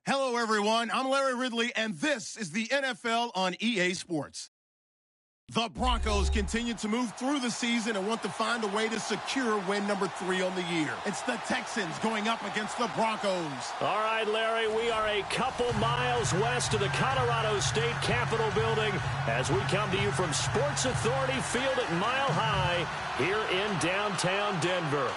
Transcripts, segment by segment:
Hello, everyone. I'm Larry Ridley, and this is the NFL on EA Sports. The Broncos continue to move through the season and want to find a way to secure win number 3 on the year. It's the Texans going up against the Broncos. All right, Larry, we are a couple miles west of the Colorado State Capitol building as we come to you from Sports Authority Field at Mile High here in downtown Denver.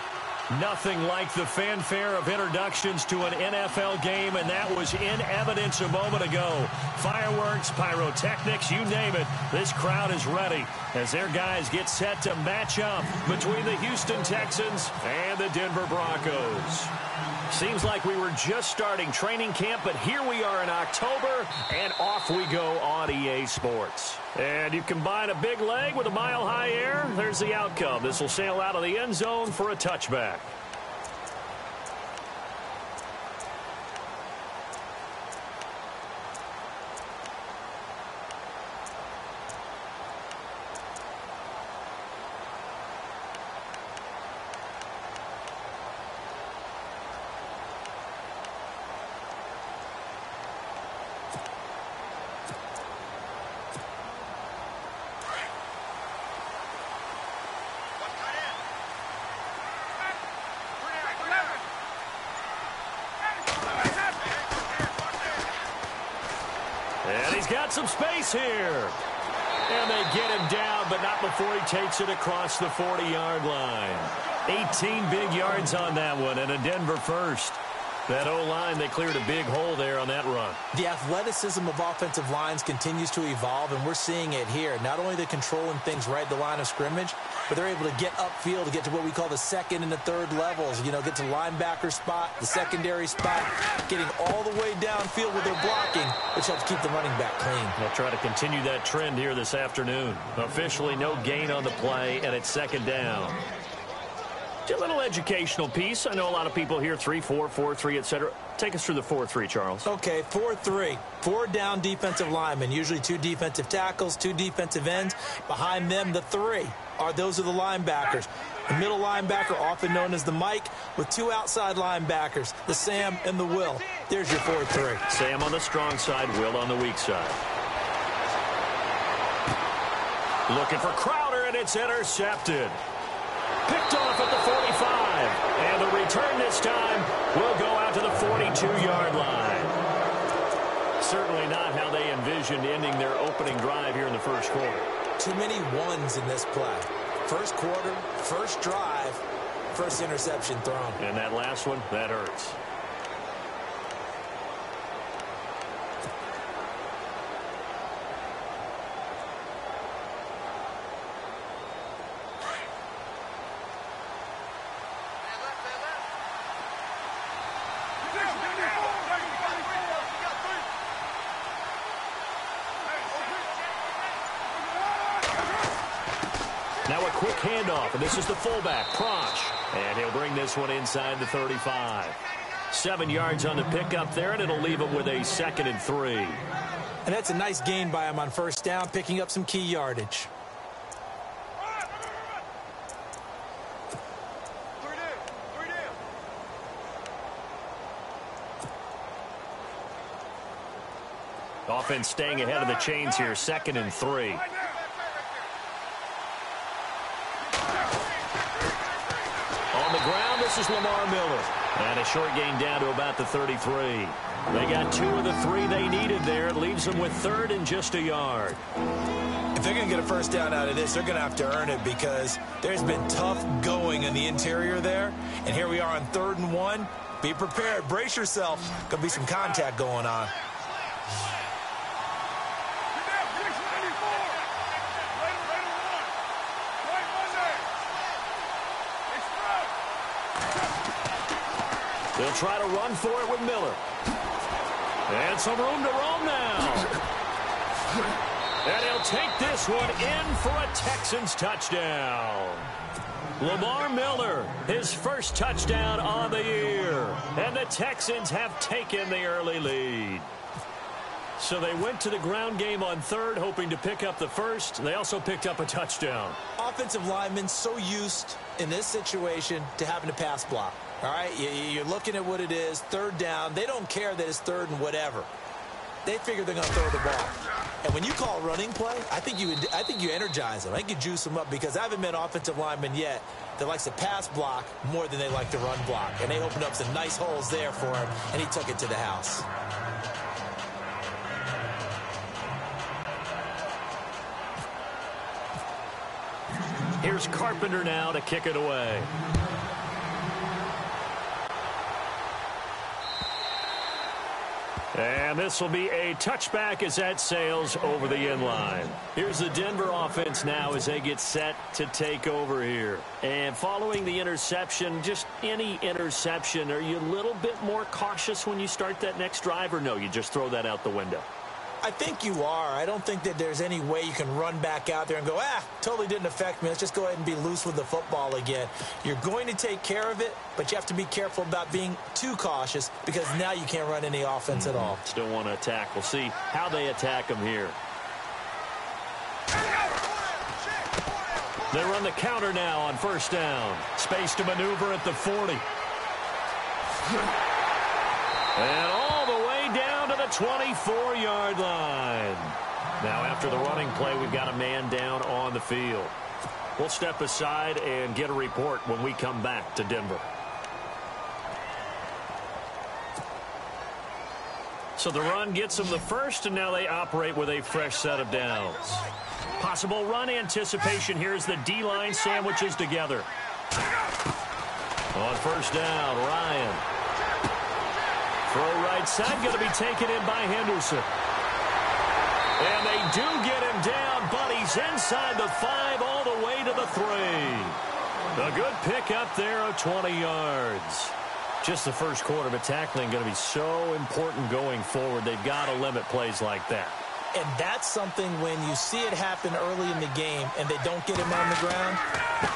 Nothing like the fanfare of introductions to an NFL game, and that was in evidence a moment ago. Fireworks, pyrotechnics, you name it. This crowd is ready as their guys get set to match up between the Houston Texans and the Denver Broncos. Seems like we were just starting training camp, but here we are in October, and off we go on EA Sports. And you combine a big leg with a mile-high air, there's the outcome. This will sail out of the end zone for a touchback. And he's got some space here. And they get him down, but not before he takes it across the 40-yard line. 18 big yards on that one, and a Denver first. That O-line, they cleared a big hole there on that run. The athleticism of offensive lines continues to evolve, and we're seeing it here. Not only they're controlling things right at the line of scrimmage, but they're able to get upfield to get to what we call the second and the third levels. You know, get to linebacker spot, the secondary spot, getting all the way downfield with their blocking, which helps keep the running back clean. They'll try to continue that trend here this afternoon. Officially no gain on the play, and it's second down. A little educational piece. I know a lot of people hear 3-4, 4-3, etc. Take us through the 4-3, Charles. Okay, 4-3. 4 down defensive linemen, usually 2 defensive tackles, 2 defensive ends. Behind them, the 3 those are the linebackers. The middle linebacker, often known as the Mike, with 2 outside linebackers, the Sam and the Will. There's your 4-3. Sam on the strong side, Will on the weak side. Looking for Crowder, and it's intercepted. Picked off at the 45, and the return this time will go out to the 42-yard line. Certainly not how they envisioned ending their opening drive here in the first quarter. Too many ones in this play. First quarter, first drive, first interception thrown. And that last one, that hurts. Now a quick handoff, and this is the fullback, Prosh. And he'll bring this one inside the 35. 7 yards on the pickup there, and it'll leave him with a 2nd and 3. And that's a nice gain by him on first down, picking up some key yardage. Offense staying ahead of the chains here, 2nd and 3. On the ground, this is Lamar Miller. And a short gain down to about the 33. They got 2 of the 3 they needed there. It leaves them with 3rd and just a yard. If they're going to get a first down out of this, they're going to have to earn it because there's been tough going in the interior there. And here we are on 3rd and 1. Be prepared. Brace yourself. Going to be some contact going on. They'll try to run for it with Miller. And some room to roam now. And he'll take this one in for a Texans touchdown. Lamar Miller, his first touchdown on the year. And the Texans have taken the early lead. So they went to the ground game on third, hoping to pick up the first. They also picked up a touchdown. Offensive linemen so used in this situation to having to pass block. All right, you're looking at what it is, third down. They don't care that it's third and whatever. They figure they're going to throw the ball. And when you call a running play, I think you energize them. I think you juice them up, because I haven't met offensive lineman yet that likes to pass block more than they like to run block. And they opened up some nice holes there for him, and he took it to the house. Here's Carpenter now to kick it away. And this will be a touchback as that sails over the end line. Here's the Denver offense now as they get set to take over here. And following the interception, just any interception, are you a little bit more cautious when you start that next drive, or no, you just throw that out the window? I think you are. I don't think that there's any way you can run back out there and go, totally didn't affect me. Let's just go ahead and be loose with the football again. You're going to take care of it, but you have to be careful about being too cautious, because now you can't run any offense at all. Still want to attack. We'll see how they attack them here. They run the counter now on first down. Space to maneuver at the 40. And all the way down to the 24-yard line. Now, after the running play, we've got a man down on the field. We'll step aside and get a report when we come back to Denver. So the run gets them the first, and now they operate with a fresh set of downs. Possible run anticipation here as the D-line sandwiches together. On first down, Ryan. Throw right side, going to be taken in by Henderson. And they do get him down, but he's inside the 5 all the way to the 3. A good pick up there of 20 yards. Just the first quarter, but tackling going to be so important going forward. They've got to limit plays like that. And that's something when you see it happen early in the game and they don't get him on the ground,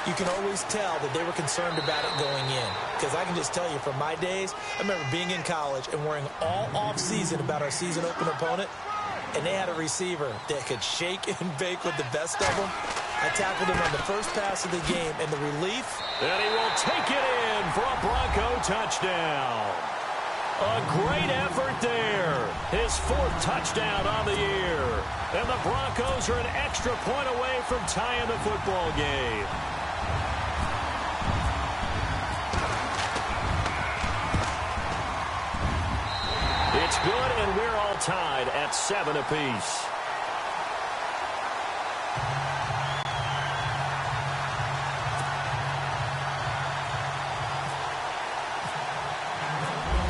you can always tell that they were concerned about it going in. Because I can just tell you from my days, I remember being in college and worrying all off-season about our season open opponent, and they had a receiver that could shake and bake with the best of them. I tackled him on the first pass of the game, and the relief. And he will take it in for a Bronco touchdown. A great effort there. His 4th touchdown on the year. And the Broncos are an extra point away from tying the football game. It's good, and we're all tied at 7 apiece.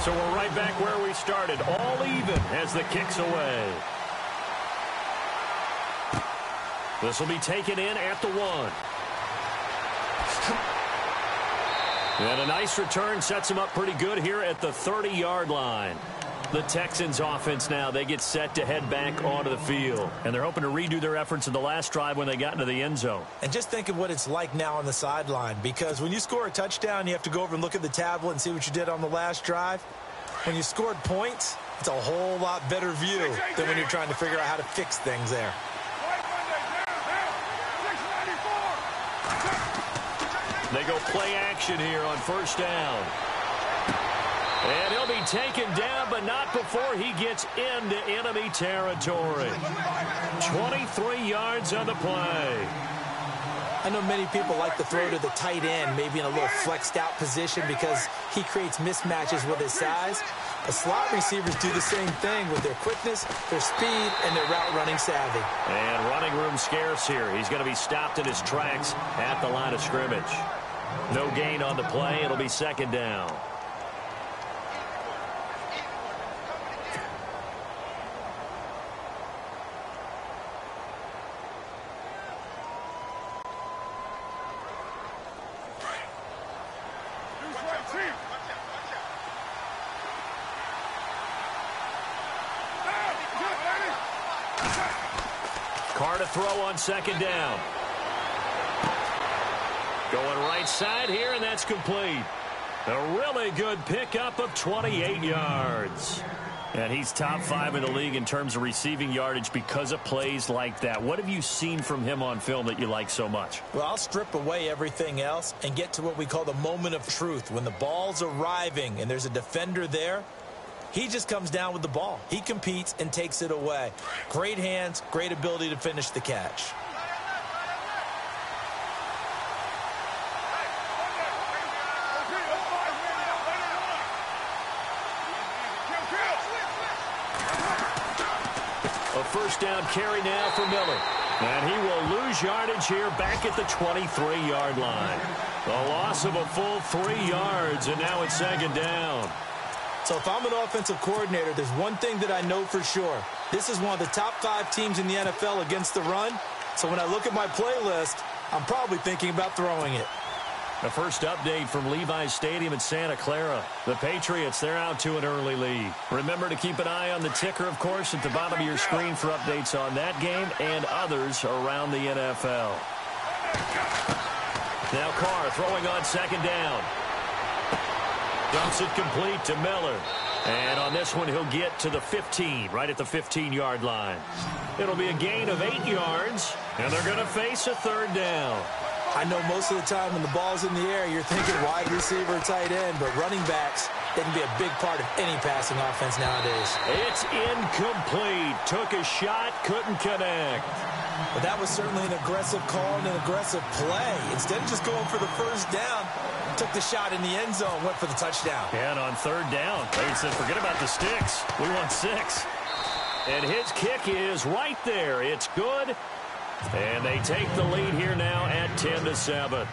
So we're right back where we started, all even as the kick's away. This will be taken in at the 1. And a nice return sets them up pretty good here at the 30-yard line. The Texans offense now, they get set to head back onto the field. And they're hoping to redo their efforts in the last drive when they got into the end zone. And just think of what it's like now on the sideline. Because when you score a touchdown, you have to go over and look at the tablet and see what you did on the last drive. When you scored points, it's a whole lot better view than when you're trying to figure out how to fix things there. They go play action here on first down. And he'll be taken down, but not before he gets into enemy territory. 23 yards on the play. I know many people like to throw to the tight end, maybe in a little flexed out position because he creates mismatches with his size. But slot receivers do the same thing with their quickness, their speed, and their route running savvy. And running room scarce here. He's going to be stopped in his tracks at the line of scrimmage. No gain on the play. It'll be second down. Carr to throw on second down. Going right side here, and that's complete. A really good pickup of 28 yards. And he's top 5 in the league in terms of receiving yardage because of plays like that. What have you seen from him on film that you like so much? Well, I'll strip away everything else and get to what we call the moment of truth. When the ball's arriving and there's a defender there, he just comes down with the ball. He competes and takes it away. Great hands, great ability to finish the catch. A first down carry now for Miller. And he will lose yardage here back at the 23-yard line. A loss of a full 3 yards, and now it's second down. So if I'm an offensive coordinator, there's one thing that I know for sure. This is one of the top 5 teams in the NFL against the run. So when I look at my playlist, I'm probably thinking about throwing it. The first update from Levi's Stadium in Santa Clara. The Patriots, they're out to an early lead. Remember to keep an eye on the ticker, of course, at the bottom of your screen for updates on that game and others around the NFL. Now Carr throwing on second down. Dumps it complete to Miller. And on this one, he'll get to the 15, right at the 15-yard line. It'll be a gain of 8 yards, and they're going to face a third down. I know most of the time when the ball's in the air, you're thinking wide receiver, tight end, but running backs, they can be a big part of any passing offense nowadays. It's incomplete. Took a shot, couldn't connect. But that was certainly an aggressive call and an aggressive play. Instead of just going for the first down, took the shot in the end zone, went for the touchdown. And on third down, they said, forget about the sticks. We want 6. And his kick is right there. It's good. And they take the lead here now at 10-7.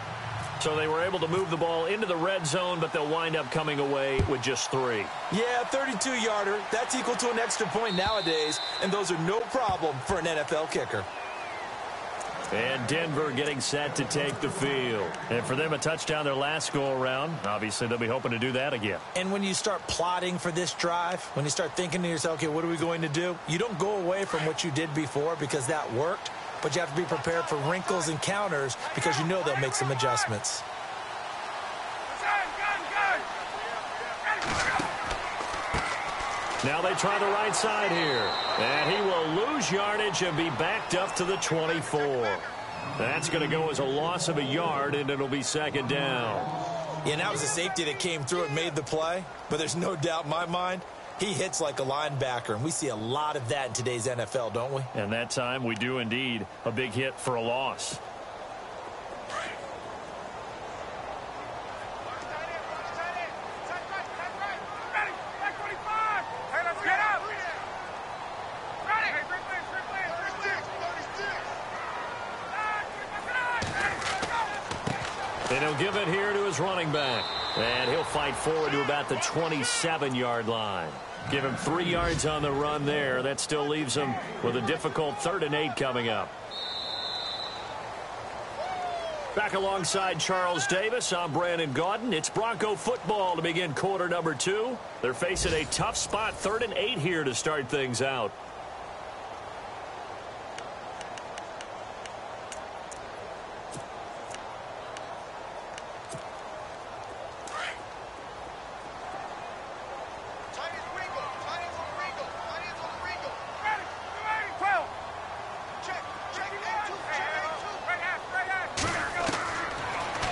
So they were able to move the ball into the red zone, but they'll wind up coming away with just 3. Yeah, 32-yarder. That's equal to an extra point nowadays, and those are no problem for an NFL kicker. And Denver getting set to take the field. And for them, a touchdown their last go-around. Obviously, they'll be hoping to do that again. And when you start plotting for this drive, when you start thinking to yourself, okay, what are we going to do? You don't go away from what you did before because that worked. But you have to be prepared for wrinkles and counters because you know they'll make some adjustments. Now they try the right side here. And he will lose yardage and be backed up to the 24. That's going to go as a loss of a yard, and it'll be second down. Yeah, that was a safety that came through and made the play. But there's no doubt in my mind, he hits like a linebacker, and we see a lot of that in today's NFL, don't we? And that time we do indeed. A big hit for a loss. And he'll give it here to his running back. And he'll fight forward to about the 27-yard line. Give him 3 yards on the run there. That still leaves him with a difficult 3rd and 8 coming up. Back alongside Charles Davis, I'm Brandon Gaudin. It's Bronco football to begin quarter number 2. They're facing a tough spot, 3rd and 8 here to start things out.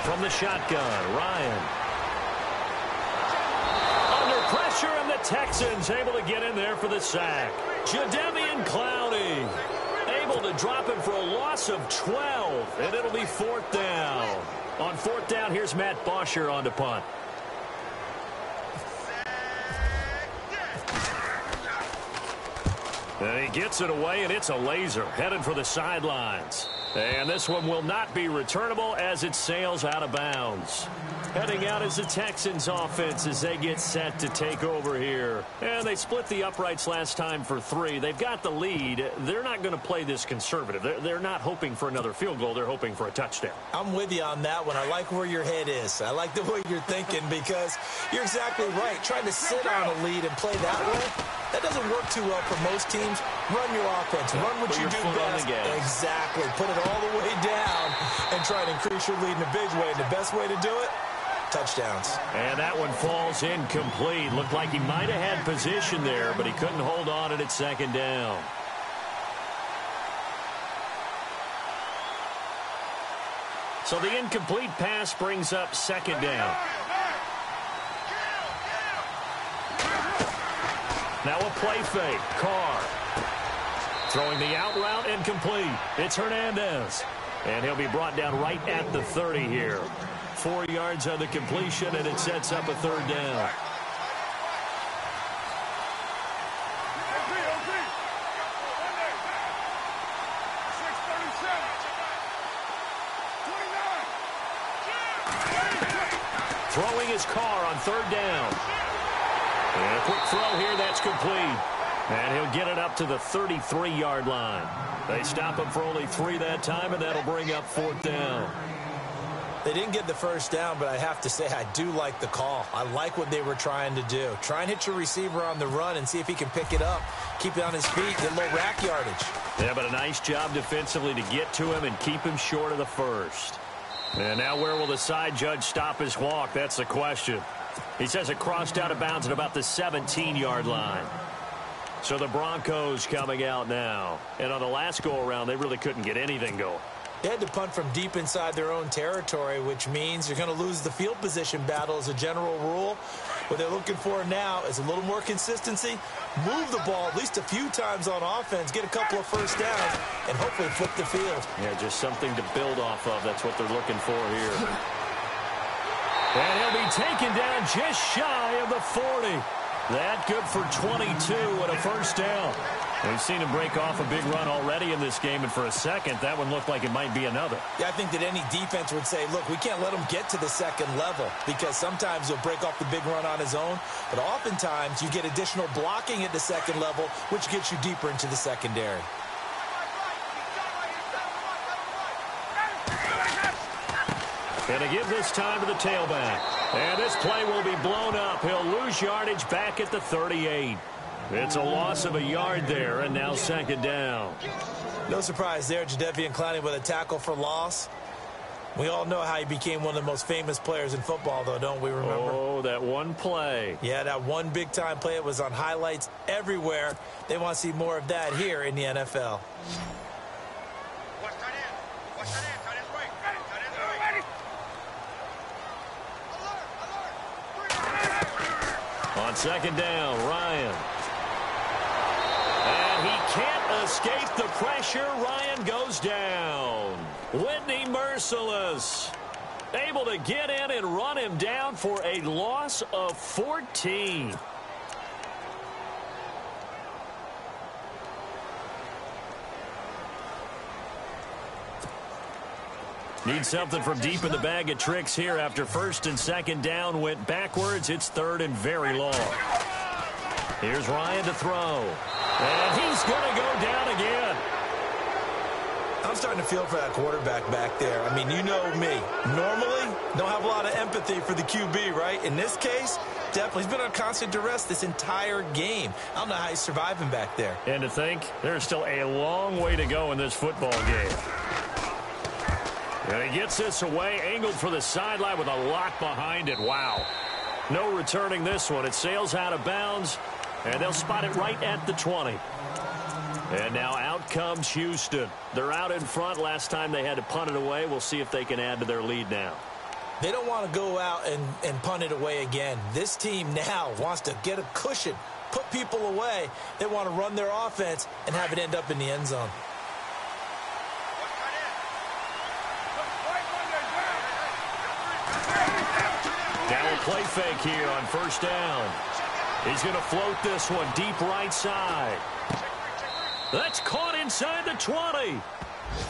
From the shotgun, Ryan. Under pressure, and the Texans able to get in there for the sack. Jadeveon Clowney able to drop him for a loss of 12, and it'll be 4th down. On 4th down, here's Matt Bosher on to punt. And he gets it away, and it's a laser headed for the sidelines. And this one will not be returnable as it sails out of bounds. Heading out is the Texans offense as they get set to take over here. And they split the uprights last time for 3. They've got the lead. They're not going to play this conservative. They're not hoping for another field goal. They're hoping for a touchdown. I'm with you on that one. I like where your head is. I like the way you're thinking because you're exactly right. Trying to sit on a lead and play that way, that doesn't work too well for most teams. Run your offense. Run what you do best. Exactly. Put it all the way down and try to increase your lead in a big way. And the best way to do it, touchdowns. And that one falls incomplete. Looked like he might have had position there, but he couldn't hold on at second down. So the incomplete pass brings up second down. Now a play fake. Carr throwing the out route incomplete. It's Hernandez. And he'll be brought down right at the 30 here. 4 yards on the completion, and it sets up a third down. Throwing his Carr on third down. And a quick throw here, that's complete. And he'll get it up to the 33-yard line. They stop him for only 3 that time, and that'll bring up fourth down. They didn't get the first down, but I have to say I do like the call. I like what they were trying to do. Try and hit your receiver on the run and see if he can pick it up. Keep it on his feet, get a little rack yardage. Yeah, but a nice job defensively to get to him and keep him short of the first. And now where will the side judge stop his walk? That's the question. He says it crossed out of bounds at about the 17-yard line. So the Broncos coming out now. And on the last go-around, they really couldn't get anything going. They had to punt from deep inside their own territory, which means you're going to lose the field position battle as a general rule. What they're looking for now is a little more consistency, move the ball at least a few times on offense, get a couple of first downs, and hopefully flip the field. Yeah, just something to build off of. That's what they're looking for here. And he'll be taken down just shy of the 40. That good for 22 and a first down. We've seen him break off a big run already in this game, and for a second, that one looked like it might be another. Yeah, I think that any defense would say, look, we can't let him get to the second level because sometimes he'll break off the big run on his own, but oftentimes you get additional blocking at the second level, which gets you deeper into the secondary. And to give this time to the tailback. And this play will be blown up. He'll lose yardage back at the 38. It's a loss of a yard there, and now second down. No surprise there, Jadeveon Clowney with a tackle for loss. We all know how he became one of the most famous players in football, though, don't we remember? Oh, that one play. Yeah, that one big-time play. It was on highlights everywhere. They want to see more of that here in the NFL. On second down, Ryan. And he can't escape the pressure. Ryan goes down. Whitney merciless. Able to get in and run him down for a loss of 14. Need something from deep in the bag of tricks here after first and second down went backwards. It's third and very long. Here's Ryan to throw. And he's going to go down again. I'm starting to feel for that quarterback back there. I mean, you know me. Normally, don't have a lot of empathy for the QB, right? In this case, definitely. He's been on constant duress this entire game. I don't know how he's surviving back there. And to think, there's still a long way to go in this football game. And he gets this away, angled for the sideline with a lock behind it. Wow. No returning this one. It sails out of bounds, and they'll spot it right at the 20. And now out comes Houston. They're out in front. Last time they had to punt it away. We'll see if they can add to their lead now. They don't want to go out and punt it away again. This team now wants to get a cushion, put people away. They want to run their offense and have it end up in the end zone. Now a play fake here on first down. He's going to float this one deep right side. That's caught inside the 20.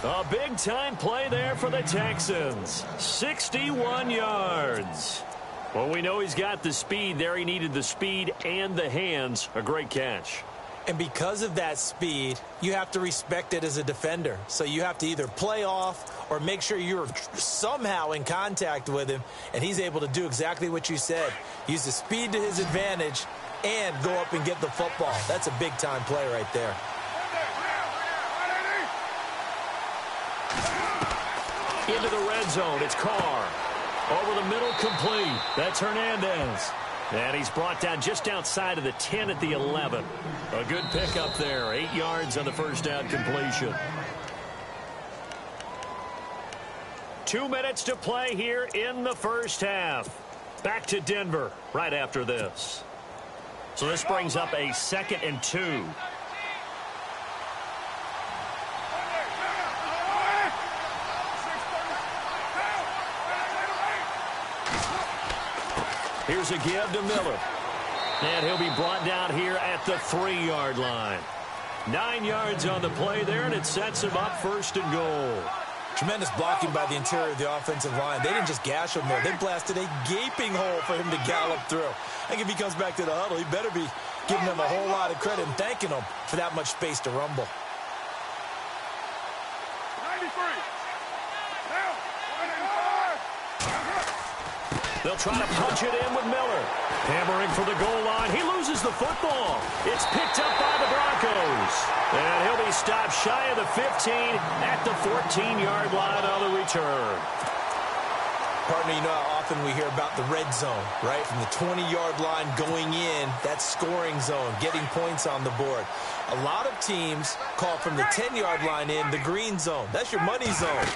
A big-time play there for the Texans. 61 yards. Well, we know he's got the speed there. He needed the speed and the hands. A great catch. And because of that speed, you have to respect it as a defender. So you have to either play off or make sure you're somehow in contact with him, and he's able to do exactly what you said. Use the speed to his advantage and go up and get the football. That's a big-time play right there. Into the red zone. It's Carr. Over the middle, complete. That's Hernandez. And he's brought down just outside of the 10 at the 11. A good pickup there. 8 yards on the first down completion. 2 minutes to play here in the first half. Back to Denver right after this. So this brings up a 2nd and 2. Here's a give to Miller. And he'll be brought down here at the 3-yard line. 9 yards on the play there, and it sets him up 1st and goal. Tremendous blocking by the interior of the offensive line. They didn't just gash him there. They blasted a gaping hole for him to gallop through. I think if he comes back to the huddle, he better be giving them a whole lot of credit and thanking them for that much space to rumble. 93. They'll try to punch it in with Miller. Hammering for the goal line. He loses the football. It's picked up by the Broncos. And he'll be stopped shy of the 15 at the 14-yard line on the return. Partner, you know how often we hear about the red zone, right? From the 20-yard line going in, that scoring zone, getting points on the board. A lot of teams call from the 10-yard line in the green zone. That's your money zone.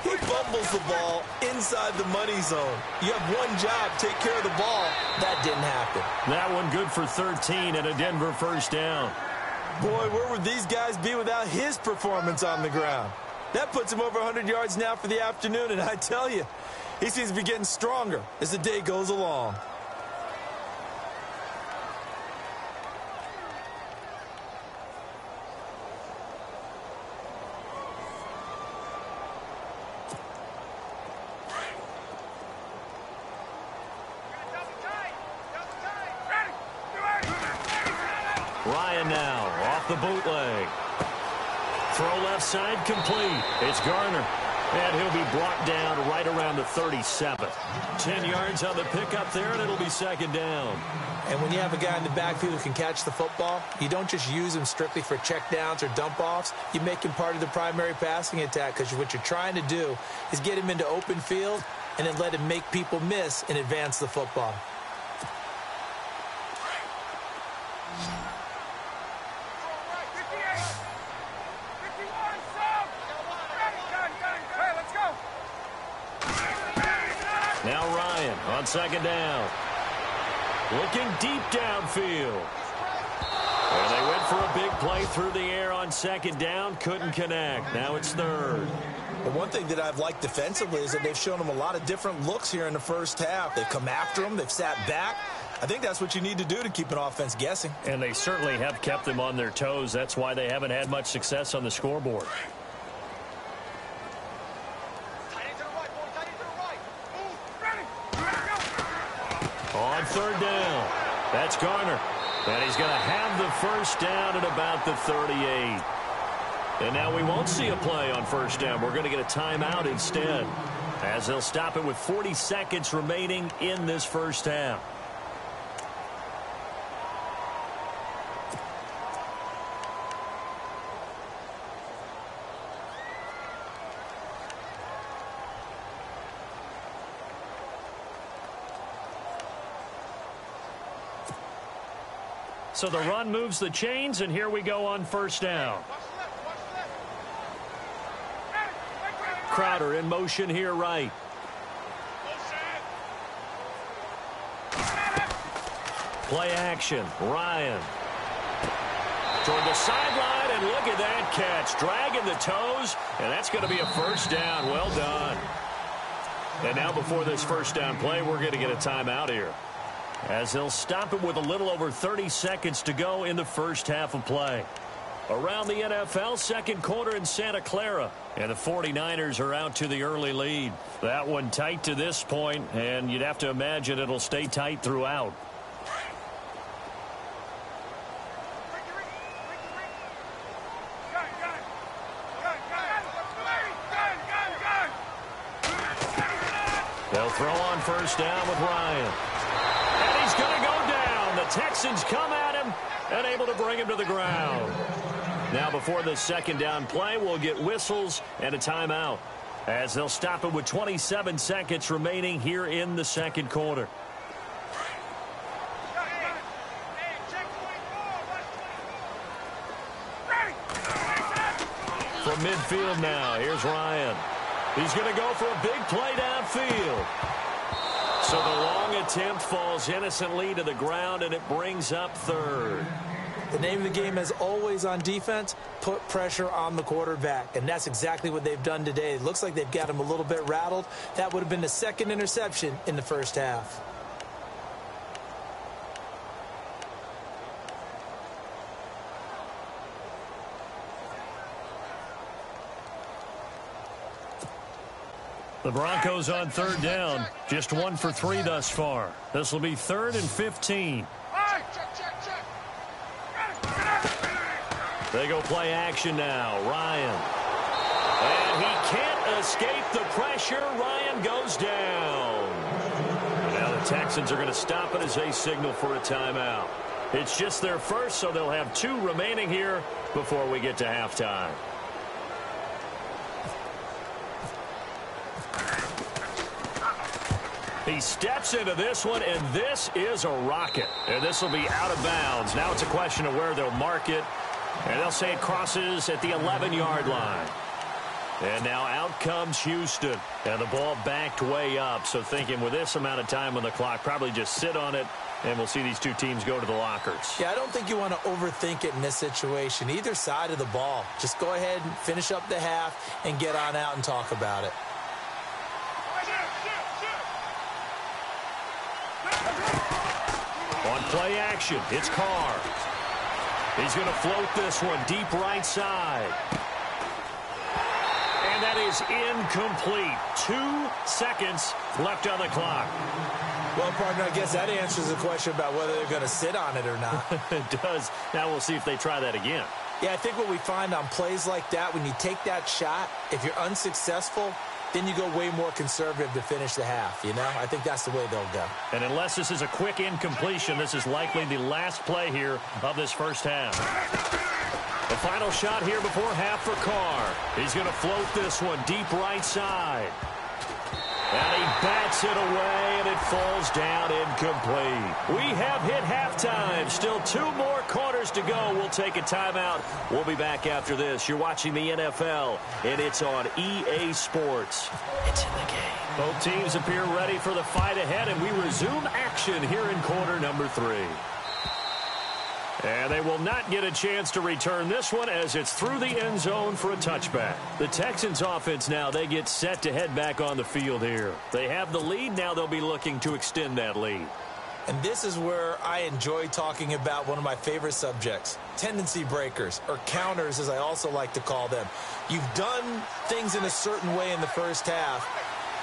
He fumbles the ball inside the money zone. You have one job, take care of the ball. That didn't happen. That one good for 13 and a Denver first down. Boy, where would these guys be without his performance on the ground? That puts him over 100 yards now for the afternoon, and I tell you, he seems to be getting stronger as the day goes along. Ryan now off the bootleg. Throw left side complete. It's Garner. And he'll be brought down right around the 37th. 10 yards on the pickup there, and it'll be 2nd down. And when you have a guy in the backfield who can catch the football, you don't just use him strictly for checkdowns or dump-offs. You make him part of the primary passing attack, because what you're trying to do is get him into open field and then let him make people miss and advance the football. Now Ryan on 2nd down. Looking deep downfield. And they went for a big play through the air on 2nd down. Couldn't connect. Now it's 3rd. Well, one thing that I've liked defensively is that they've shown him a lot of different looks here in the first half. They've come after him. They've sat back. I think that's what you need to do to keep an offense guessing. And they certainly have kept them on their toes. That's why they haven't had much success on the scoreboard. On 3rd down, that's Garner. And he's going to have the first down at about the 38. And now we won't see a play on 1st down. We're going to get a timeout instead, as they'll stop it with 40 seconds remaining in this first half. So the run moves the chains, and here we go on 1st down. Crowder in motion here right. Play action. Ryan. Toward the sideline, and look at that catch. Dragging the toes, and that's going to be a first down. Well done. And now before this first down play, we're going to get a timeout here, as they'll stop it with a little over 30 seconds to go in the first half of play. Around the NFL, 2nd quarter in Santa Clara, and the 49ers are out to the early lead. That one tight to this point, and you'd have to imagine it'll stay tight throughout. They'll throw on 1st down with Ryan. And he's going to go down. The Texans come at him and able to bring him to the ground. Now before the 2nd down play, we'll get whistles and a timeout. as they'll stop it with 27 seconds remaining here in the second quarter. From midfield now, here's Ryan. He's going to go for a big play downfield. So the long attempt falls innocently to the ground, and it brings up third. The name of the game is always on defense, put pressure on the quarterback. And that's exactly what they've done today. It looks like they've got him a little bit rattled. That would have been the second interception in the first half. The Broncos on third down. Just 1 for 3 thus far. This will be 3rd and 15. They go play action now. Ryan. And he can't escape the pressure. Ryan goes down. Now the Texans are going to stop it as they signal for a timeout. It's just their first, so they'll have 2 remaining here before we get to halftime. He steps into this one, and this is a rocket. And this will be out of bounds. Now it's a question of where they'll mark it. And they'll say it crosses at the 11-yard line. And now out comes Houston. And the ball backed way up. So thinking with this amount of time on the clock, probably just sit on it, and we'll see these 2 teams go to the lockers. Yeah, I don't think you want to overthink it in this situation. Either side of the ball. Just go ahead and finish up the half and get on out and talk about it. On play action, it's Carr. He's going to float this one deep right side. And that is incomplete. 2 seconds left on the clock. Well, partner, I guess that answers the question about whether they're going to sit on it or not. It does. Now we'll see if they try that again. Yeah, I think what we find on plays like that, when you take that shot, if you're unsuccessful, then you go way more conservative to finish the half, you know? I think that's the way they'll go. And unless this is a quick incompletion, this is likely the last play here of this first half. The final shot here before half for Carr. He's going to float this one deep right side. And he bats it away, and it falls down incomplete. We have hit halftime. Still 2 more quarters to go. We'll take a timeout. We'll be back after this. You're watching the NFL, and it's on EA Sports. It's in the game. Both teams appear ready for the fight ahead, and we resume action here in quarter number 3. And they will not get a chance to return this one as it's through the end zone for a touchback. The Texans offense now, they get set to head back on the field here. They have the lead. Now they'll be looking to extend that lead. And this is where I enjoy talking about one of my favorite subjects, tendency breakers, or counters as I also like to call them. You've done things in a certain way in the first half,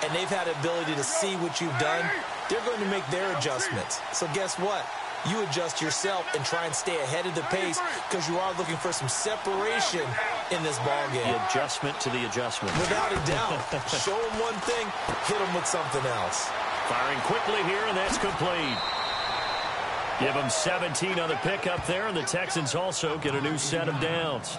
and they've had the ability to see what you've done. They're going to make their adjustments. So guess what? You adjust yourself and try and stay ahead of the pace because you are looking for some separation in this ball game. The adjustment to the adjustment. Without a doubt. Show them one thing, hit them with something else. Firing quickly here, and that's complete. Give them 17 on the pickup there, and the Texans also get a new set of downs.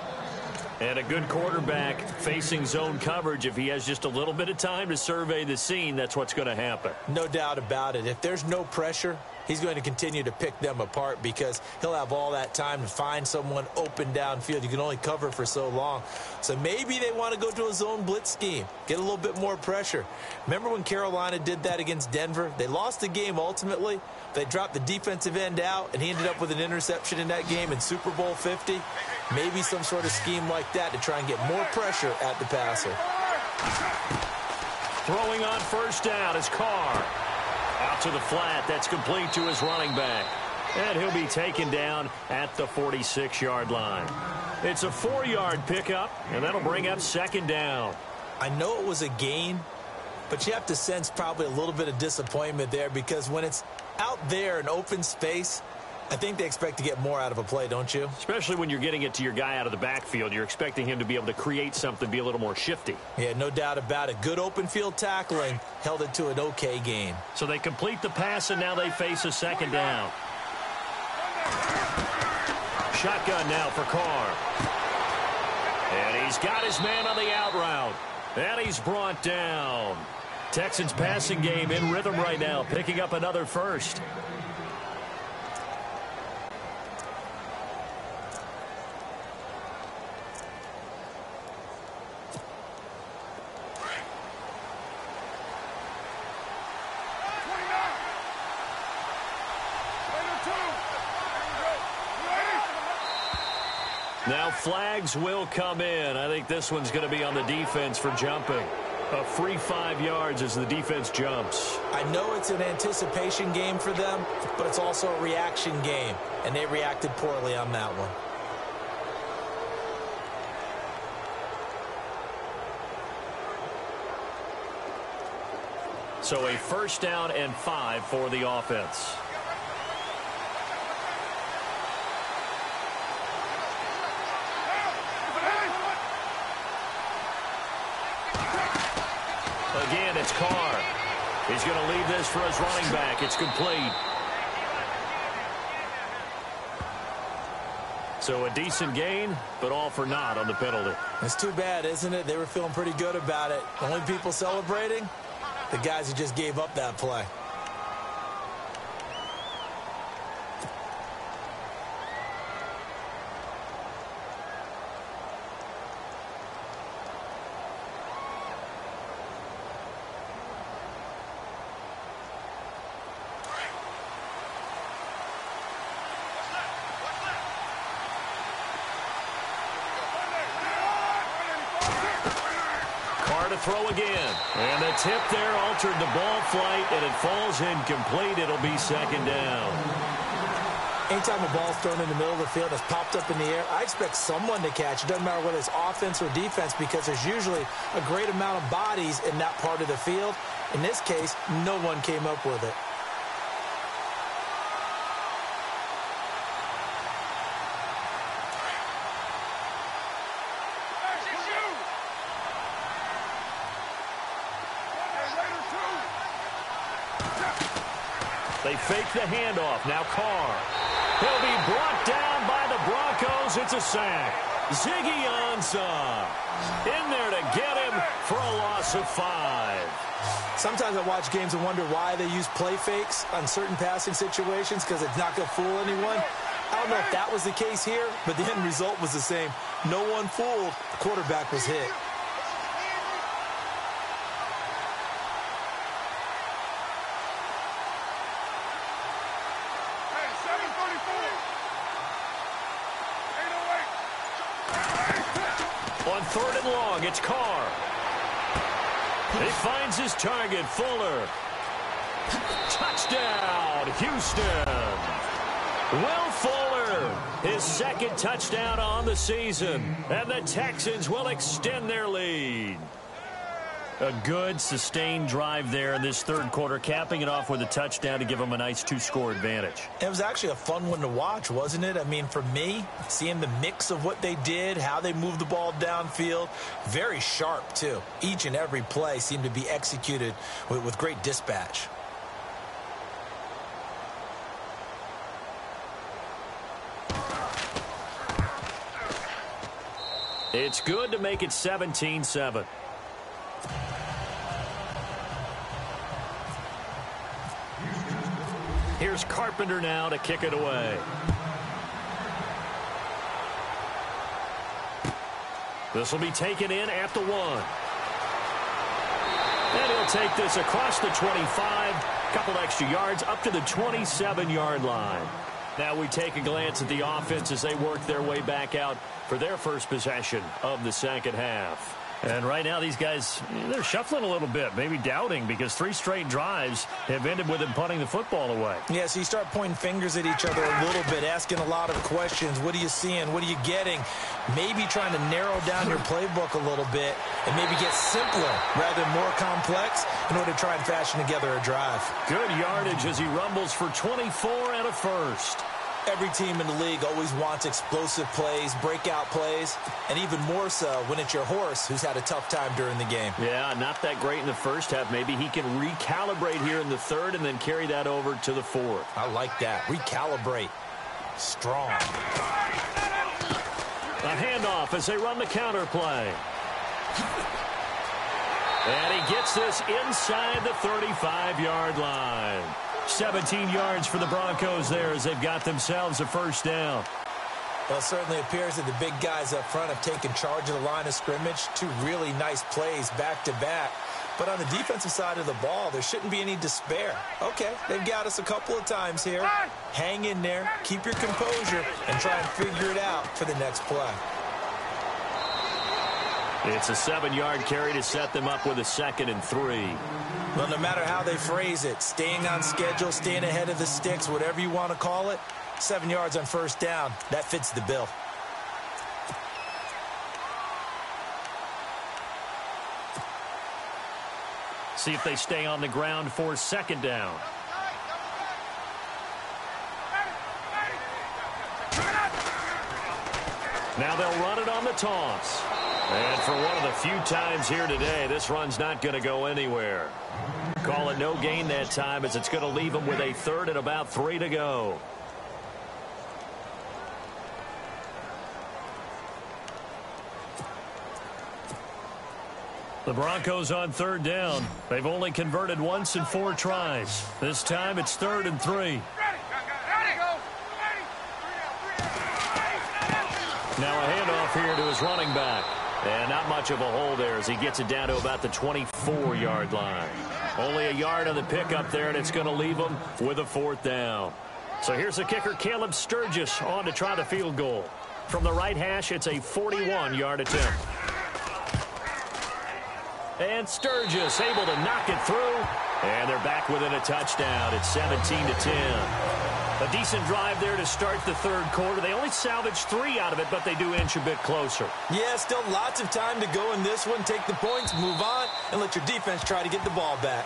And a good quarterback facing zone coverage, if he has just a little bit of time to survey the scene, that's what's going to happen. No doubt about it. If there's no pressure, he's going to continue to pick them apart because he'll have all that time to find someone open downfield. You can only cover for so long. So maybe they want to go to a zone blitz scheme, get a little bit more pressure. Remember when Carolina did that against Denver? They lost the game ultimately. They dropped the defensive end out, and he ended up with an interception in that game in Super Bowl 50. Maybe some sort of scheme like that to try and get more pressure at the passer. Throwing on first down is Carr. Out to the flat. That's complete to his running back. And he'll be taken down at the 46-yard line. It's a 4-yard pickup, and that'll bring up second down. I know it was a gain, but you have to sense probably a little bit of disappointment there because when it's out there in open space, I think they expect to get more out of a play, don't you? Especially when you're getting it to your guy out of the backfield. You're expecting him to be able to create something, be a little more shifty. Yeah, no doubt about it. Good open field tackling held it to an okay gain. So they complete the pass, and now they face a second down. Shotgun now for Carr. And he's got his man on the out route. And he's brought down. Texans passing game in rhythm right now, picking up another first. Now flags will come in. I think this one's going to be on the defense for jumping. A free 5 yards as the defense jumps. I know it's an anticipation game for them, but it's also a reaction game, and they reacted poorly on that one. So a first down and 5 for the offense. Again, it's Carr. He's going to leave this for his running back. It's complete. So a decent gain, but all for naught on the penalty. It's too bad, isn't it? They were feeling pretty good about it. The only people celebrating, the guys who just gave up that play. Throw again. And the tip there altered the ball flight, and it falls incomplete. It'll be second down. Anytime a ball's thrown in the middle of the field, it's popped up in the air, I expect someone to catch. It doesn't matter whether it's offense or defense, because there's usually a great amount of bodies in that part of the field. In this case, no one came up with it. They fake the handoff. Now Carr. He'll be brought down by the Broncos. It's a sack. Ziggy Ansah in there to get him for a loss of 5. Sometimes I watch games and wonder why they use play fakes on certain passing situations, because it's not going to fool anyone. I don't know if that was the case here, but the end result was the same. No one fooled. The quarterback was hit. On third and long, it's Carr. He finds his target, Fuller. Touchdown, Houston. Will Fuller, his second touchdown on the season. And the Texans will extend their lead. A good, sustained drive there in this third quarter, capping it off with a touchdown to give them a nice 2-score advantage. It was actually a fun one to watch, wasn't it? I mean, for me, seeing the mix of what they did, how they moved the ball downfield, very sharp, too. Each and every play seemed to be executed with great dispatch. It's good to make it 17-7. Here's Carpenter now to kick it away. This will be taken in at the 1. And he'll take this across the 25, couple extra yards up to the 27-yard line. Now we take a glance at the offense as they work their way back out for their first possession of the second half. And right now, these guys, they're shuffling a little bit, maybe doubting, because 3 straight drives have ended with them punting the football away. Yeah, so you start pointing fingers at each other a little bit, asking a lot of questions. What are you seeing? What are you getting? Maybe trying to narrow down your playbook a little bit and maybe get simpler rather than more complex in order to try and fashion together a drive. Good yardage as he rumbles for 24 and a first. Every team in the league always wants explosive plays, breakout plays, and even more so when it's your horse who's had a tough time during the game. Yeah, not that great in the first half. Maybe he can recalibrate here in the third and then carry that over to the fourth. I like that. Recalibrate. Strong. A handoff as they run the counter play. And he gets this inside the 35-yard line. 17 yards for the Broncos there as they've got themselves a first down. Well, it certainly appears that the big guys up front have taken charge of the line of scrimmage. Two really nice plays back-to-back. But on the defensive side of the ball, there shouldn't be any despair. Okay, they've got us a couple of times here. Hang in there, keep your composure, and try and figure it out for the next play. It's a 7-yard carry to set them up with a 2nd and 3. Well, no matter how they phrase it, staying on schedule, staying ahead of the sticks, whatever you want to call it, 7 yards on first down, that fits the bill. See if they stay on the ground for 2nd down. Now they'll run it on the toss. And for one of the few times here today, this run's not going to go anywhere. Call it no gain that time as it's going to leave them with a 3rd and about 3 to go. The Broncos on 3rd down. They've only converted once in 4 tries. This time it's 3rd and 3. Now a handoff here to his running back. And not much of a hole there as he gets it down to about the 24-yard line. Only a yard on the pickup there, and it's going to leave him with a 4th down. So here's the kicker, Caleb Sturgis, on to try the field goal. From the right hash, it's a 41-yard attempt. And Sturgis able to knock it through. And they're back within a touchdown. It's 17-10. A decent drive there to start the 3rd quarter. They only salvaged 3 out of it, but they do inch a bit closer. Yeah, still lots of time to go in this one. Take the points, move on, and let your defense try to get the ball back.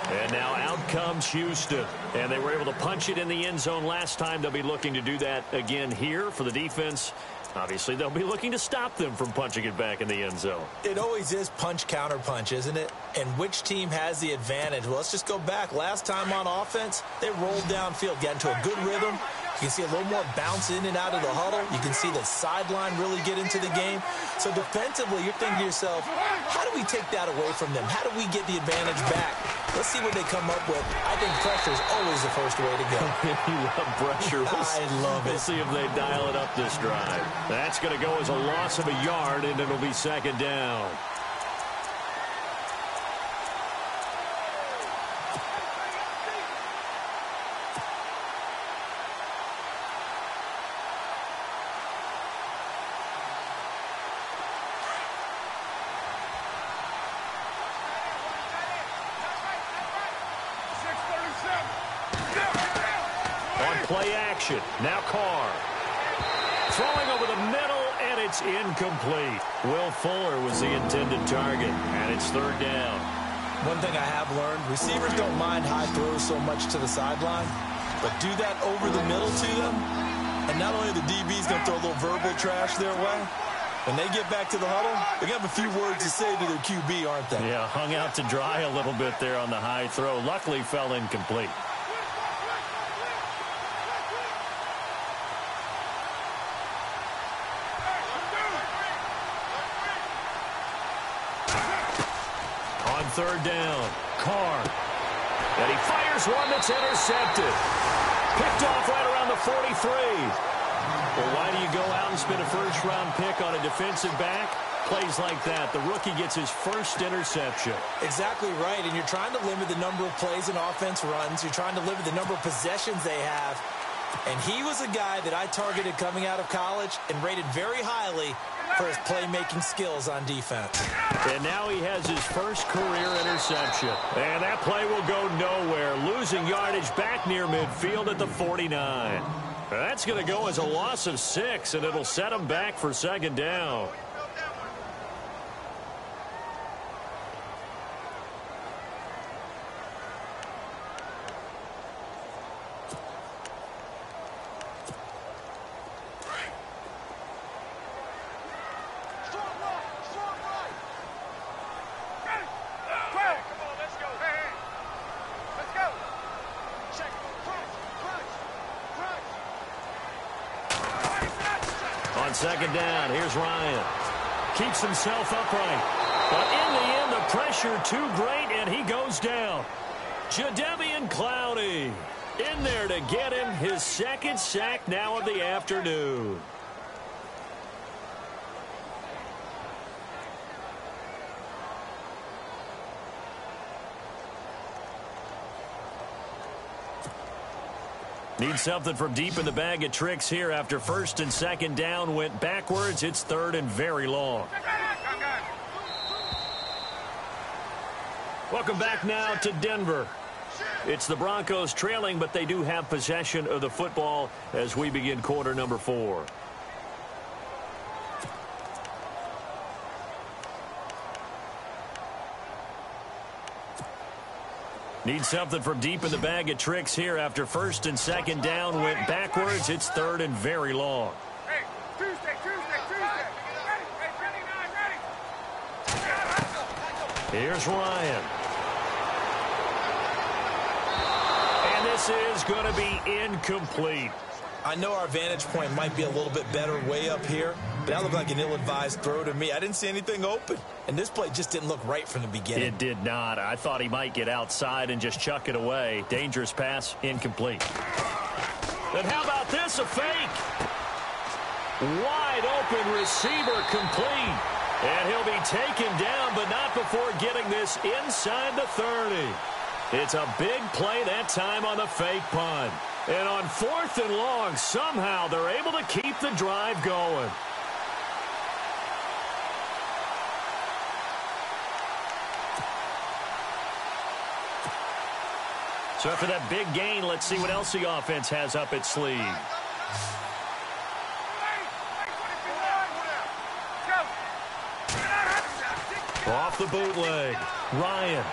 And now out comes Houston. And they were able to punch it in the end zone last time. They'll be looking to do that again here for the defense. Obviously, they'll be looking to stop them from punching it back in the end zone. It always is punch, counter punch, isn't it? And which team has the advantage? Well, let's just go back. Last time on offense, they rolled downfield, got into a good rhythm. You can see a little more bounce in and out of the huddle. You can see the sideline really get into the game. So defensively, you're thinking to yourself, how do we take that away from them? How do we get the advantage back? Let's see what they come up with. I think pressure is always the first way to go. You love pressure. I love it. We'll see if they dial it up this drive. That's going to go as a loss of a yard, and it'll be 2nd down. Play action. Now Carr. Throwing over the middle, and it's incomplete. Will Fuller was the intended target, and it's 3rd down. One thing I have learned, receivers don't mind high throws so much to the sideline, but do that over the middle to them, and not only are the DBs going to throw a little verbal trash their way, when they get back to the huddle, they're going to have a few words to say to their QB, aren't they? Yeah, hung out to dry a little bit there on the high throw. Luckily fell incomplete. On 3rd down, Carr. And he fires one that's intercepted. Picked off right around the 43. Well, why do you go out and spend a first-round pick on a defensive back? Plays like that. The rookie gets his first interception. Exactly right, and you're trying to limit the number of plays and offense runs. You're trying to limit the number of possessions they have. And he was a guy that I targeted coming out of college and rated very highly for his playmaking skills on defense. And now he has his first career interception. And that play will go nowhere. Losing yardage back near midfield at the 49. That's going to go as a loss of 6, and it'll set him back for 2nd down. On 2nd down, here's Ryan. Keeps himself upright. But in the end, the pressure too great, and he goes down. Jadeveon Clowney in there to get him his second sack now of the afternoon. Need something from deep in the bag of tricks here after first and second down went backwards. It's third and very long. Welcome back now to Denver. It's the Broncos trailing, but they do have possession of the football as we begin quarter number 4. Need something from deep in the bag of tricks here after first and second down went backwards. It's third and very long. Hey, Tuesday. Ready. Here's Ryan. And this is going to be incomplete. I know our vantage point might be a little bit better way up here, but that looked like an ill-advised throw to me. I didn't see anything open, and this play just didn't look right from the beginning. It did not. I thought he might get outside and just chuck it away. Dangerous pass, incomplete. Then how about this, a fake? Wide open receiver complete. And he'll be taken down, but not before getting this inside the 30. It's a big play that time on the fake punt. And on 4th and long, somehow they're able to keep the drive going. So after that big gain, let's see what else the offense has up its sleeve. Off the bootleg, Ryan.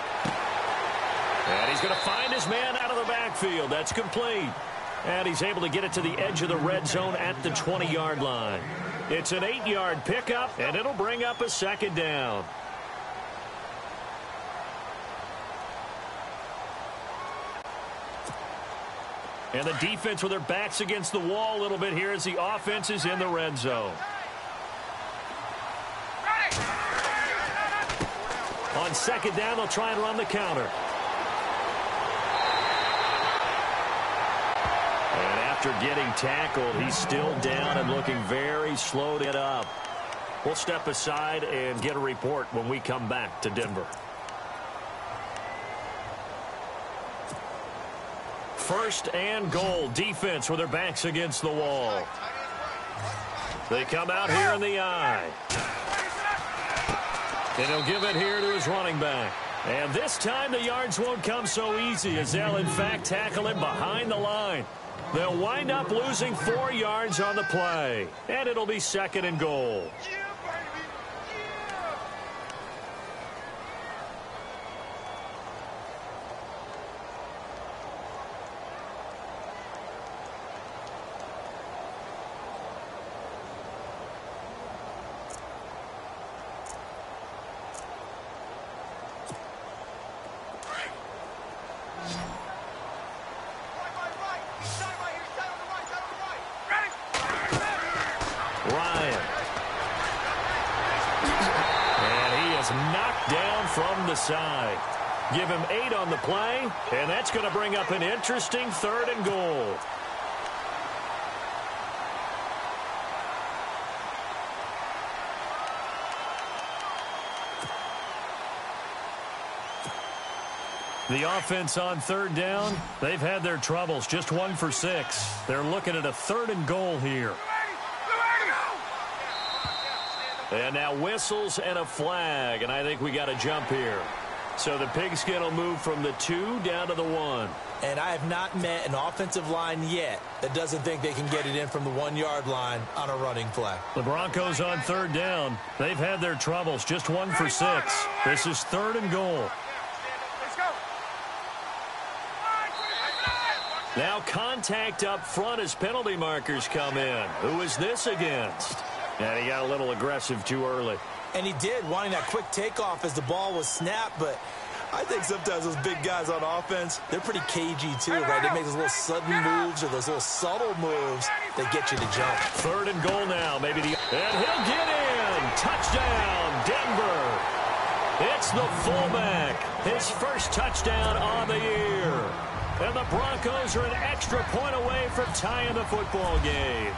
And he's going to find his man out of the backfield. That's complete. And he's able to get it to the edge of the red zone at the 20-yard line. It's an 8-yard pickup, and it'll bring up a second down. And the defense with their backs against the wall a little bit here as the offense is in the red zone. On second down, they'll try and run the counter. And after getting tackled, he's still down and looking very slow to get up. We'll step aside and get a report when we come back to Denver. First and goal, defense with their backs against the wall. They come out here in the eye. And he'll give it here to his running back. And this time the yards won't come so easy as they'll in fact tackle him behind the line. They'll wind up losing 4 yards on the play. And it'll be second and goal. From the side. Give him 8 on the play, and that's going to bring up an interesting third and goal. The offense on third down, they've had their troubles, just 1 for 6. They're looking at a third and goal here. And now whistles and a flag, and I think we got a jump here. So the pigskin will move from the 2 down to the 1. And I have not met an offensive line yet that doesn't think they can get it in from the 1-yard line on a running play. The Broncos on third down. They've had their troubles, just 1 for 6. This is third and goal. Now contact up front as penalty markers come in. Who is this against? And he got a little aggressive too early. And he did, wanting that quick takeoff as the ball was snapped. But I think sometimes those big guys on offense, they're pretty cagey too, right? They make those little sudden moves or those little subtle moves that get you to jump. Third and goal now. And he'll get in. Touchdown, Denver. It's the fullback. His first touchdown on the year. And the Broncos are an extra point away from tying the football game.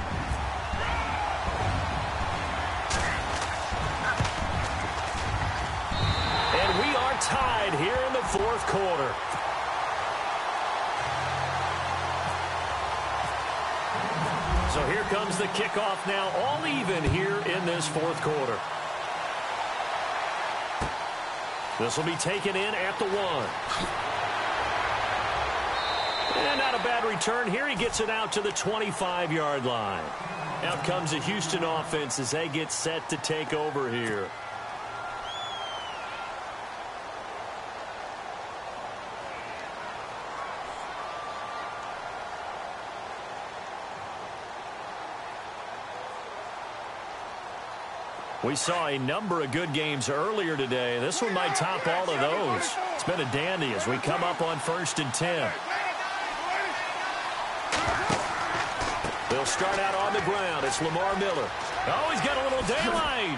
And we are tied here in the fourth quarter. So here comes the kickoff now, all even here in this fourth quarter. This will be taken in at the 1. And not a bad return here. He gets it out to the 25-yard line. Out comes the Houston offense as they get set to take over here. We saw a number of good games earlier today. This one might top all of those. It's been a dandy as we come up on 1st and 10. They'll start out on the ground. It's Lamar Miller. Oh, he's got a little daylight.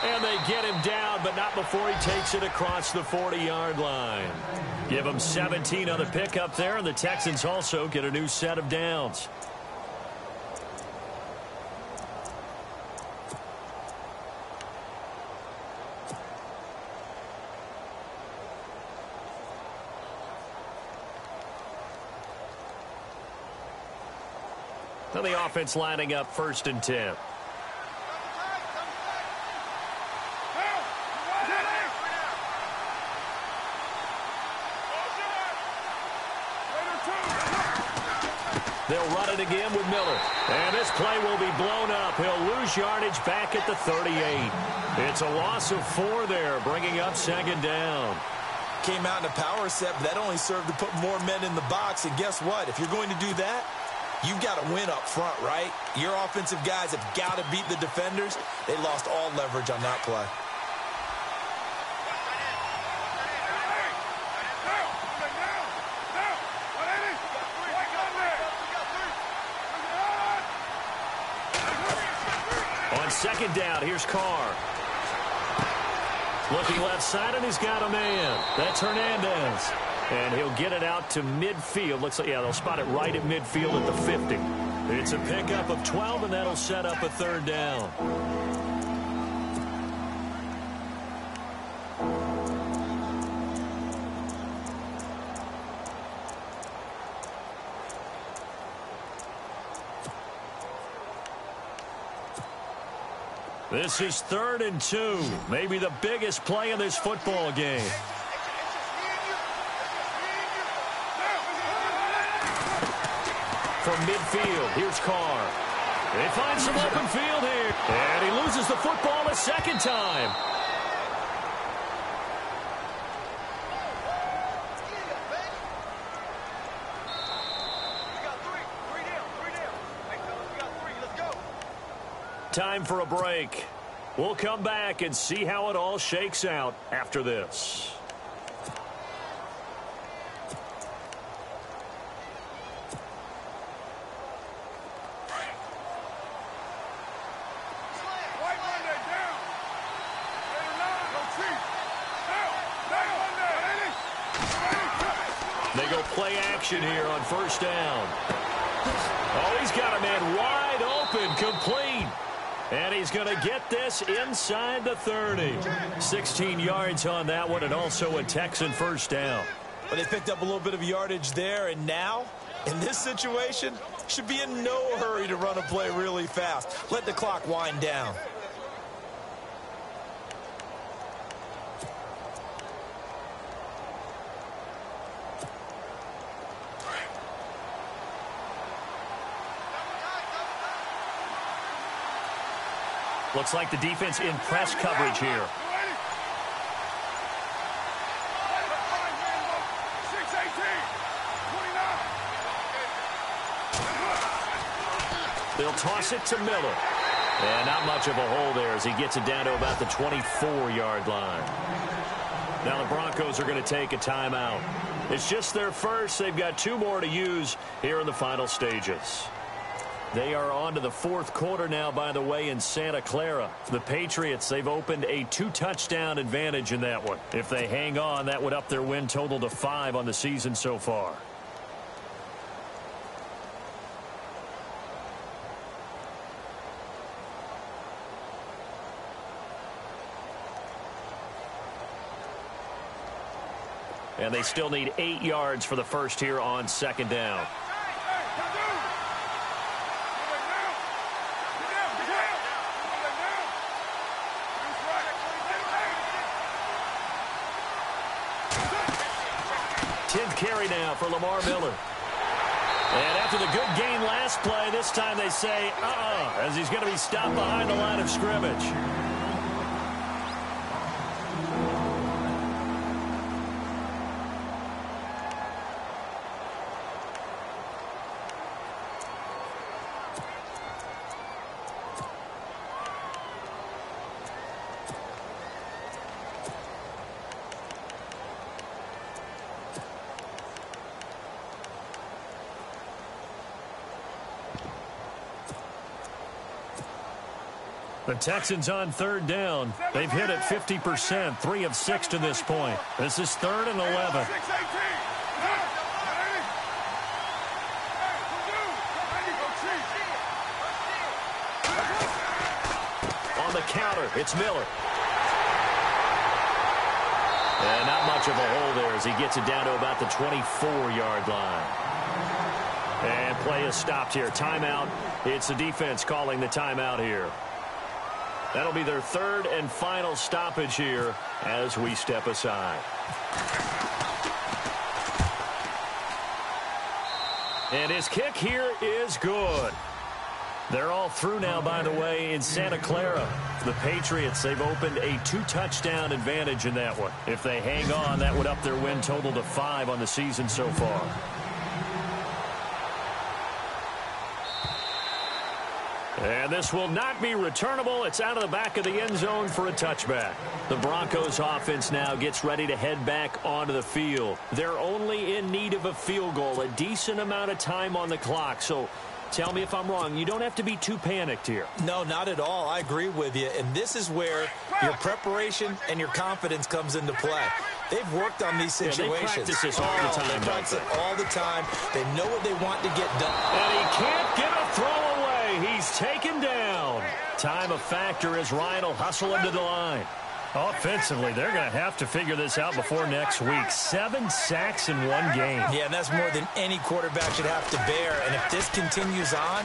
And they get him down, but not before he takes it across the 40-yard line. Give him 17 on the pickup there, and the Texans also get a new set of downs. Now the offense lining up 1st and 10. They'll run it again with Miller. And this play will be blown up. He'll lose yardage back at the 38. It's a loss of 4 there, bringing up 2nd down. Came out in a power set, but that only served to put more men in the box. And guess what? If you're going to do that, you've got to win up front, right? Your offensive guys have got to beat the defenders. They lost all leverage on that play. On 2nd down, here's Carr. Looking left side, and he's got a man. That's Hernandez. And he'll get it out to midfield. Looks like, yeah, they'll spot it right at midfield at the 50. It's a pickup of 12, and that'll set up a 3rd down. This is 3rd and 2. Maybe the biggest play in this football game. From midfield, here's Carr. They find some open field here. And he loses the football a 2nd time. Time for a break. We'll come back and see how it all shakes out after this. They go play action here on 1st down. Oh, he's got a man wide open, complete. And he's going to get this inside the 30. 16 yards on that one, and also a Texan 1st down. But they picked up a little bit of yardage there, and now, in this situation, should be in no hurry to run a play really fast. Let the clock wind down. Looks like the defense in press coverage here. They'll toss it to Miller. And not much of a hole there as he gets it down to about the 24-yard line. Now the Broncos are going to take a timeout. It's just their first. They've got 2 more to use here in the final stages. They are on to the fourth quarter now, by the way, in Santa Clara. The Patriots, they've opened a 2-touchdown advantage in that one. If they hang on, that would up their win total to 5 on the season so far. And they still need 8 yards for the first here on second down. Carry now for Lamar Miller. And after the good gain last play, this time they say, as he's going to be stopped behind the line of scrimmage. The Texans on third down. They've hit it 50%, 3 of 6 to this point. This is 3rd and 11. On the counter, it's Miller. And not much of a hole there as he gets it down to about the 24-yard line. And play is stopped here. Timeout. It's the defense calling the timeout here. That'll be their 3rd and final stoppage here as we step aside. And his kick here is good. They're all through now, by the way, in Santa Clara. The Patriots, they've opened a 2-touchdown advantage in that one. If they hang on, that would up their win total to 5 on the season so far. And this will not be returnable. It's out of the back of the end zone for a touchback. The Broncos offense now gets ready to head back onto the field. They're only in need of a field goal, a decent amount of time on the clock. So tell me if I'm wrong. You don't have to be too panicked here. No, not at all. I agree with you. And this is where your preparation and your confidence comes into play. They've worked on these situations. Yeah, they practice this all the time. They practice it all the time. They know what they want to get done. And he can't get a throw away. He's taken down. Time a factor as Ryan will hustle him to the line. Offensively, they're going to have to figure this out before next week. 7 sacks in one game. Yeah, and that's more than any quarterback should have to bear. And if this continues on,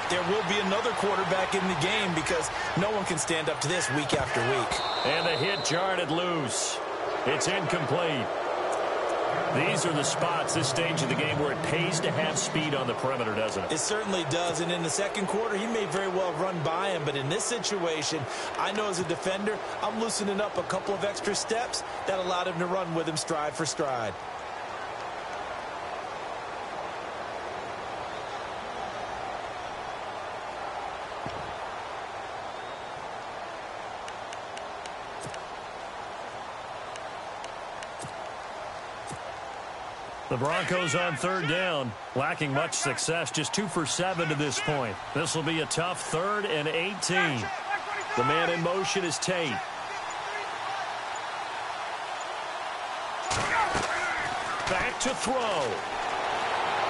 there will be another quarterback in the game because no one can stand up to this week after week. And the hit jarred it loose. It's incomplete. These are the spots, this stage of the game, where it pays to have speed on the perimeter, doesn't it? It certainly does. And in the second quarter, he may very well run by him. But in this situation, I know as a defender, I'm loosening up a couple of extra steps that allowed him to run with him stride for stride. The Broncos on third down, lacking much success, just 2 for 7 to this point. This will be a tough 3rd and 18. The man in motion is Tate. Back to throw.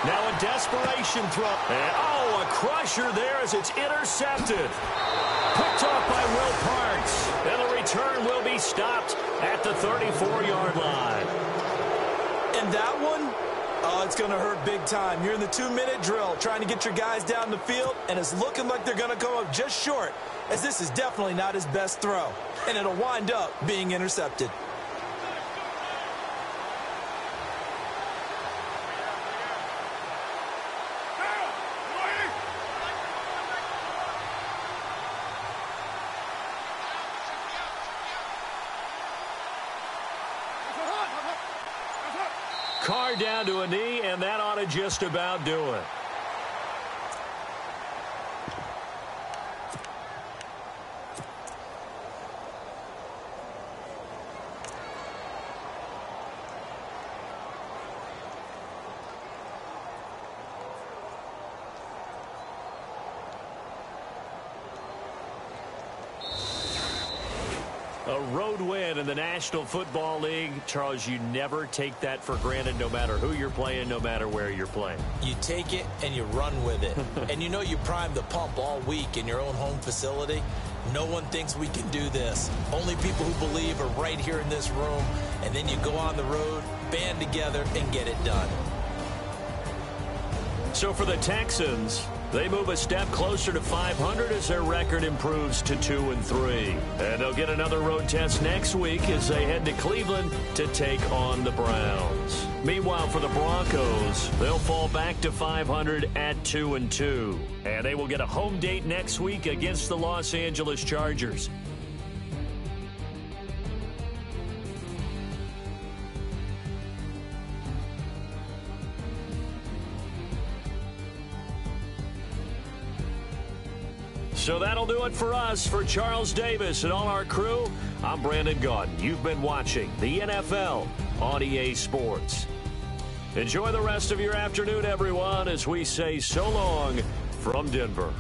Now a desperation throw. And, a crusher there as it's intercepted. Picked off by Will Parks. And the return will be stopped at the 34-yard line. And that one, it's going to hurt big time. You're in the 2-minute drill trying to get your guys down the field, and it's looking like they're going to come up just short, as this is definitely not his best throw. And it'll wind up being intercepted. Carr down to a knee, and that ought to just about do it. A road win in the National Football League. Charles, you never take that for granted no matter who you're playing, no matter where you're playing. You take it and you run with it. And you know you primed the pump all week in your own home facility. No one thinks we can do this. Only people who believe are right here in this room. And then you go on the road, band together, and get it done. So for the Texans, they move a step closer to 500 as their record improves to 2-3. And they'll get another road test next week as they head to Cleveland to take on the Browns. Meanwhile, for the Broncos, they'll fall back to 500 at 2-2. And they will get a home date next week against the Los Angeles Chargers. So that'll do it for us. For Charles Davis and all our crew, I'm Brandon Gaudin. You've been watching the NFL on EA Sports. Enjoy the rest of your afternoon, everyone, as we say so long from Denver.